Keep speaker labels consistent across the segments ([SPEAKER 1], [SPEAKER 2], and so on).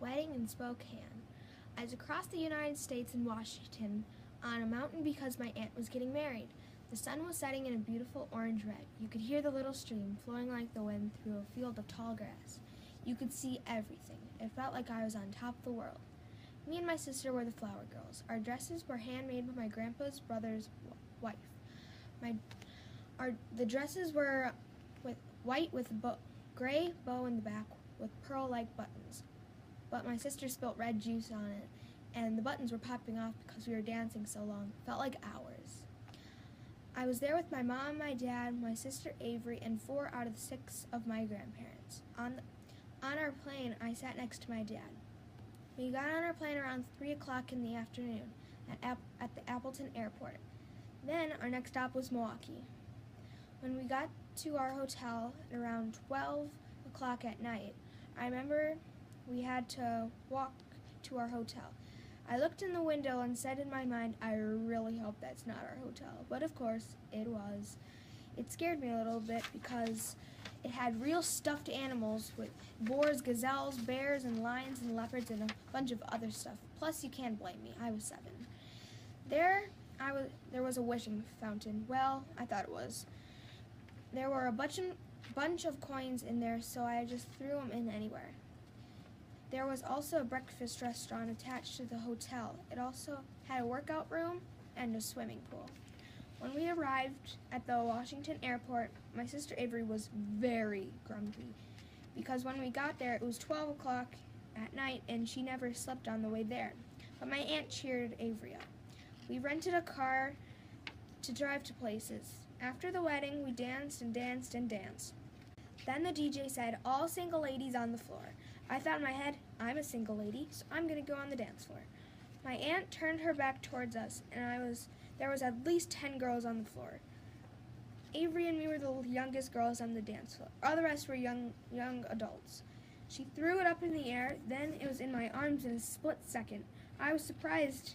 [SPEAKER 1] Wedding in Spokane. I was across the United States in Washington on a mountain because my aunt was getting married. The sun was setting in a beautiful orange-red. You could hear the little stream flowing like the wind through a field of tall grass. You could see everything. It felt like I was on top of the world. Me and my sister were the flower girls. Our dresses were handmade by my grandpa's brother's wife. The dresses were white with a gray bow in the back with pearl-like buttons. But my sister spilt red juice on it, and the buttons were popping off because we were dancing so long. It felt like hours. I was there with my mom, my dad, my sister Avery, and 4 out of 6 of my grandparents. On our plane, I sat next to my dad. We got on our plane around 3 o'clock in the afternoon at the Appleton Airport. Then our next stop was Milwaukee. When we got to our hotel at around 12 o'clock at night, I remember we had to walk to our hotel. I looked in the window and said in my mind, I really hope that's not our hotel. But of course, it was. It scared me a little bit because it had real stuffed animals with boars, gazelles, bears, and lions and leopards and a bunch of other stuff. Plus, you can't blame me. I was 7. There was a wishing fountain. Well, I thought it was. There were a bunch of coins in there, so I just threw them in anywhere. There was also a breakfast restaurant attached to the hotel. It also had a workout room and a swimming pool. When we arrived at the Washington airport, my sister Avery was very grumpy because when we got there, it was 12 o'clock at night and she never slept on the way there. But my aunt cheered Avery up. We rented a car to drive to places. After the wedding, we danced and danced and danced. Then the DJ said, "All single ladies on the floor." I thought in my head, I'm a single lady, so I'm going to go on the dance floor. My aunt turned her back towards us, and there was at least 10 girls on the floor. Avery and me were the youngest girls on the dance floor. All the rest were young adults. She threw it up in the air, then it was in my arms in a split second. I was surprised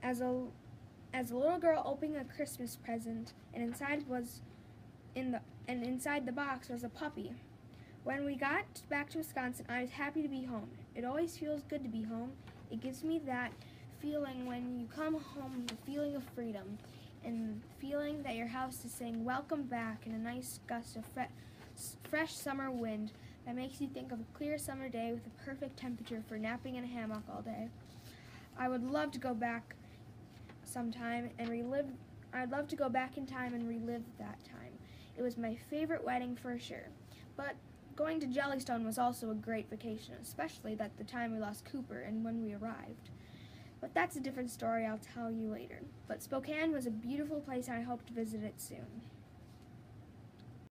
[SPEAKER 1] as a little girl opening a Christmas present, and inside the box was a puppy. When we got back to Wisconsin, I was happy to be home. It always feels good to be home. It gives me that feeling when you come home, the feeling of freedom, and feeling that your house is saying welcome back in a nice gust of fresh summer wind that makes you think of a clear summer day with a perfect temperature for napping in a hammock all day. I would love to go back sometime and I'd love to go back in time and relive that time. It was my favorite wedding for sure. But going to Jellystone was also a great vacation, especially at the time we lost Cooper and when we arrived. But that's a different story I'll tell you later. But Spokane was a beautiful place and I hope to visit it soon.